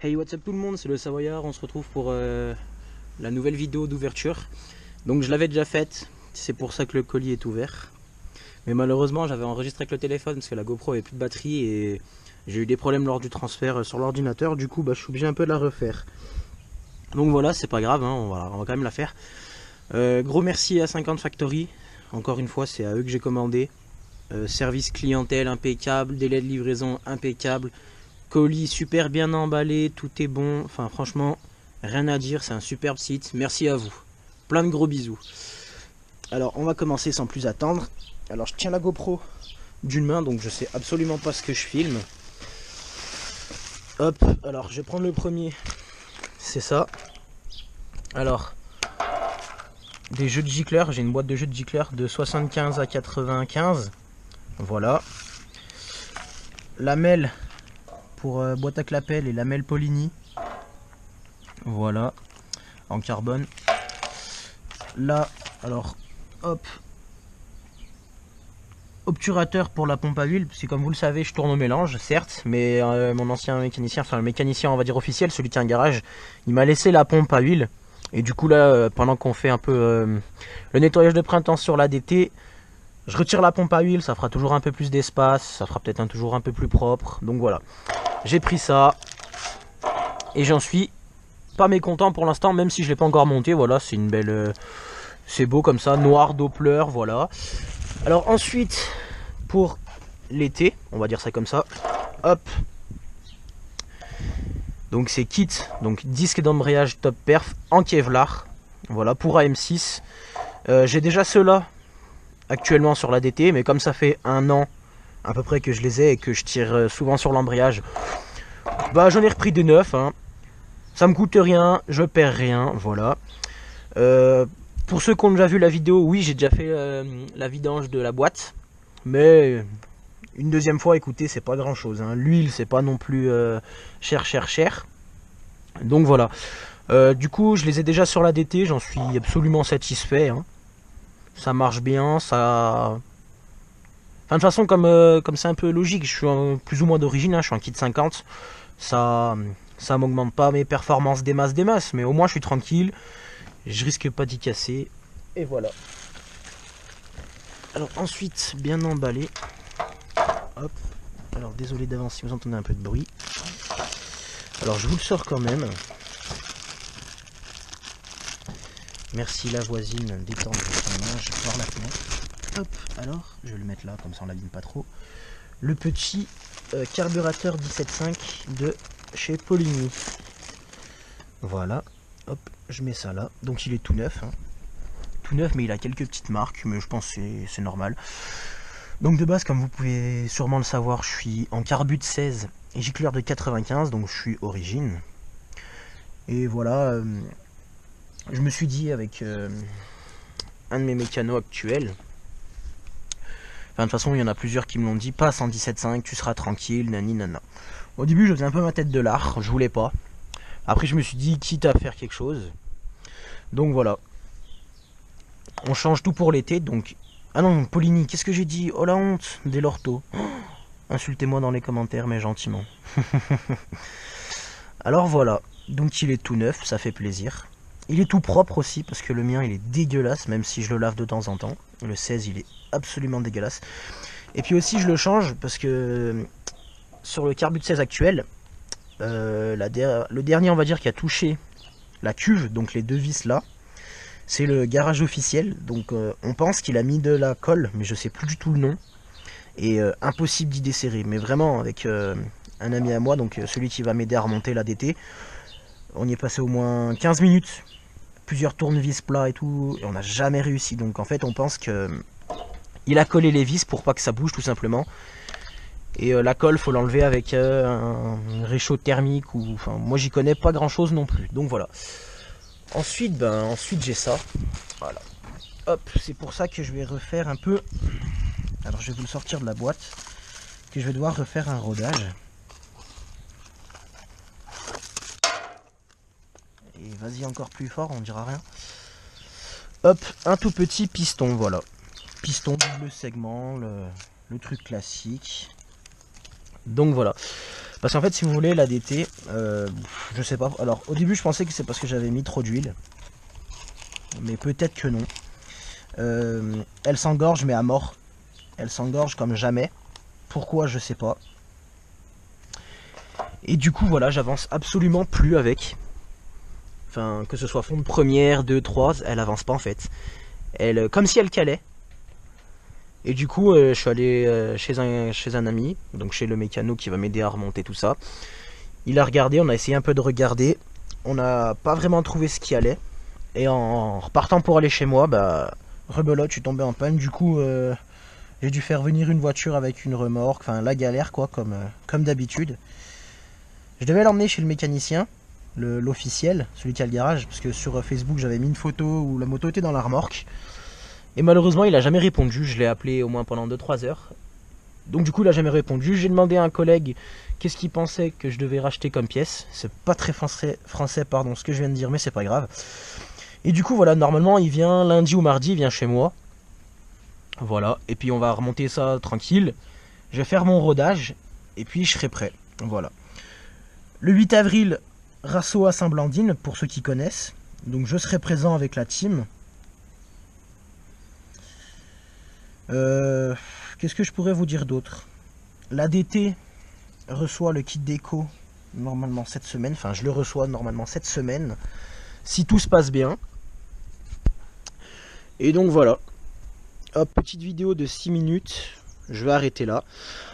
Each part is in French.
Hey, what's up tout le monde, c'est le Savoyard, on se retrouve pour la nouvelle vidéo d'ouverture. Donc je l'avais déjà faite, c'est pour ça que le colis est ouvert. Mais malheureusement j'avais enregistré avec le téléphone parce que la GoPro avait plus de batterie et j'ai eu des problèmes lors du transfert sur l'ordinateur. Du coup je suis obligé un peu de la refaire. Donc voilà, c'est pas grave, hein, on va quand même la faire. Gros merci à 50 Factory, encore une fois c'est à eux que j'ai commandé. Service clientèle impeccable, délai de livraison impeccable. Colis super bien emballé, tout est bon. Enfin franchement, rien à dire, c'est un superbe site. Merci à vous. Plein de gros bisous. Alors on va commencer sans plus attendre. Alors je tiens la GoPro d'une main, donc je sais absolument pas ce que je filme. Hop, alors je vais prendre le premier. C'est ça. Alors, des jeux de gicleurs. J'ai une boîte de jeux de gicleurs de 75 à 95. Voilà. Lamelle pour boîte à clapet, les lamelles Polini. Voilà, en carbone. Là, alors, hop, obturateur pour la pompe à huile, parce que comme vous le savez, je tourne au mélange, certes, mais mon ancien mécanicien, enfin le mécanicien on va dire officiel, celui qui a un garage, il m'a laissé la pompe à huile. Et du coup là, pendant qu'on fait un peu le nettoyage de printemps sur l'ADT, je retire la pompe à huile, ça fera toujours un peu plus d'espace, ça fera peut-être toujours un peu plus propre. Donc voilà, j'ai pris ça et j'en suis pas mécontent pour l'instant, même si je l'ai pas encore monté. Voilà, c'est une belle, c'est beau comme ça, noir Doppler, voilà. Alors ensuite, pour l'été, on va dire ça comme ça, hop. Donc c'est kit, donc disque d'embrayage top perf en Kevlar, voilà, pour AM6. J'ai déjà ceux-là actuellement sur l'ADT, mais comme ça fait un an à peu près que je les ai et que je tire souvent sur l'embrayage, bah j'en ai repris des neufs, hein. Ça me coûte rien, je perds rien, voilà. Pour ceux qui ont déjà vu la vidéo, oui, j'ai déjà fait la vidange de la boîte, mais une deuxième fois, écoutez, c'est pas grand chose, hein. L'huile, c'est pas non plus cher. Donc voilà. Du coup, je les ai déjà sur l'ADT, j'en suis absolument satisfait, hein. Ça marche bien, ça. Enfin, de toute façon, comme c'est un peu logique, je suis plus ou moins d'origine, hein, je suis en kit 50, ça m'augmente pas mes performances des masses, mais au moins je suis tranquille, je risque pas d'y casser, et voilà. Alors ensuite, bien emballé, hop, alors désolé d'avance si vous entendez un peu de bruit, alors je vous le sors quand même. Merci la voisine d'étendre son linge par la fenêtre. Hop, alors je vais le mettre là, comme ça on l'abîme pas trop. Le petit carburateur 17.5 de chez Polini. Voilà, hop, je mets ça là. Donc il est tout neuf, hein. Tout neuf, mais il a quelques petites marques, mais je pense que c'est normal. Donc de base, comme vous pouvez sûrement le savoir, je suis en carbu de 16 et gicleur de 95, donc je suis origine. Et voilà, je me suis dit avec un de mes mécanos actuels, enfin, de toute façon, il y en a plusieurs qui me l'ont dit, passe en 17.5, tu seras tranquille, nani nana. Au début, je faisais un peu ma tête de lard, je voulais pas. Après, je me suis dit, quitte à faire quelque chose. Donc voilà. On change tout pour l'été, donc... Ah non, Polini, qu'est-ce que j'ai dit? Oh la honte, des l'ortho. Oh, insultez-moi dans les commentaires, mais gentiment. Alors voilà, donc il est tout neuf, ça fait plaisir. Il est tout propre aussi, parce que le mien, il est dégueulasse, même si je le lave de temps en temps. Le 16, il est absolument dégueulasse. Et puis aussi, je le change, parce que sur le carbu de 16 actuel, le dernier, on va dire, qui a touché la cuve, donc les deux vis là, c'est le garage officiel. Donc on pense qu'il a mis de la colle, mais je sais plus du tout le nom. Et impossible d'y desserrer. Mais vraiment, avec un ami à moi, donc celui qui va m'aider à remonter la DT, on y est passé au moins 15 minutes. Plusieurs tournevis plats et tout, et on n'a jamais réussi. Donc en fait, on pense que il a collé les vis pour pas que ça bouge tout simplement. Et la colle, faut l'enlever avec un réchaud thermique ou, enfin, moi j'y connais pas grand chose non plus. Donc voilà. Ensuite, ensuite j'ai ça. Voilà. Hop, c'est pour ça que je vais refaire un peu. Alors je vais vous le sortir de la boîte, que je vais devoir refaire un rodage. Et vas-y encore plus fort, on dira rien. Hop, un tout petit piston, voilà. Piston double segment, le truc classique. Donc voilà. Parce qu'en fait, si vous voulez, la DT, je sais pas. Alors, au début, je pensais que c'est parce que j'avais mis trop d'huile. Mais peut-être que non. Elle s'engorge, mais à mort. Elle s'engorge comme jamais. Pourquoi, je sais pas. Et du coup, voilà, j'avance absolument plus avec. Enfin, que ce soit fond de première, 2, 3, elle avance pas en fait. Elle, comme si elle calait. Et du coup, je suis allé chez un ami, donc chez le mécano qui va m'aider à remonter tout ça. Il a regardé, on a essayé un peu de regarder. On n'a pas vraiment trouvé ce qui allait. Et en repartant pour aller chez moi, bah, rebelote, je suis tombé en panne. Du coup, j'ai dû faire venir une voiture avec une remorque. Enfin, la galère, quoi, comme d'habitude. Je devais l'emmener chez le mécanicien, l'officiel, celui qui a le garage. Parce que sur Facebook, j'avais mis une photo où la moto était dans la remorque. Et malheureusement, il a jamais répondu. Je l'ai appelé au moins pendant 2-3 heures. Donc du coup, il a jamais répondu. J'ai demandé à un collègue qu'est-ce qu'il pensait que je devais racheter comme pièce. C'est pas très français, pardon, ce que je viens de dire, mais c'est pas grave. Et du coup, voilà, normalement, il vient lundi ou mardi, il vient chez moi. Voilà, et puis on va remonter ça tranquille. Je vais faire mon rodage, et puis je serai prêt. Voilà. Le 8 avril, Rasso à Saint-Blandine, pour ceux qui connaissent. Donc je serai présent avec la team. Qu'est-ce que je pourrais vous dire d'autre? L'ADT reçoit le kit déco normalement cette semaine. Enfin, je le reçois normalement cette semaine. Si tout se passe bien. Et donc voilà. Hop, petite vidéo de 6 minutes. Je vais arrêter là.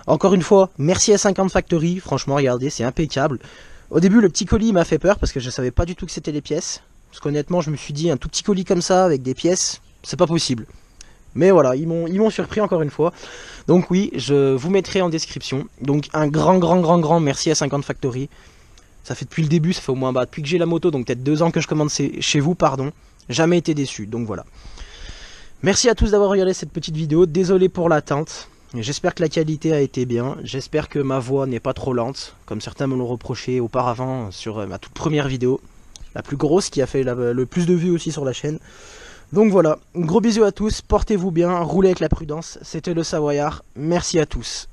Encore une fois, merci à 50 Factory. Franchement, regardez, c'est impeccable. Au début, le petit colis m'a fait peur parce que je savais pas du tout que c'était les pièces. Parce qu'honnêtement, je me suis dit, un tout petit colis comme ça, avec des pièces, c'est pas possible. Mais voilà, ils m'ont surpris encore une fois. Donc oui, je vous mettrai en description. Donc un grand merci à 50 Factory. Ça fait depuis le début, ça fait au moins depuis que j'ai la moto, donc peut-être 2 ans que je commande chez vous, pardon. Jamais été déçu, donc voilà. Merci à tous d'avoir regardé cette petite vidéo. Désolé pour l'attente. J'espère que la qualité a été bien. J'espère que ma voix n'est pas trop lente, comme certains me l'ont reproché auparavant sur ma toute première vidéo. La plus grosse qui a fait le plus de vues aussi sur la chaîne. Donc voilà, gros bisous à tous, portez-vous bien, roulez avec la prudence, c'était le Savoyard, merci à tous.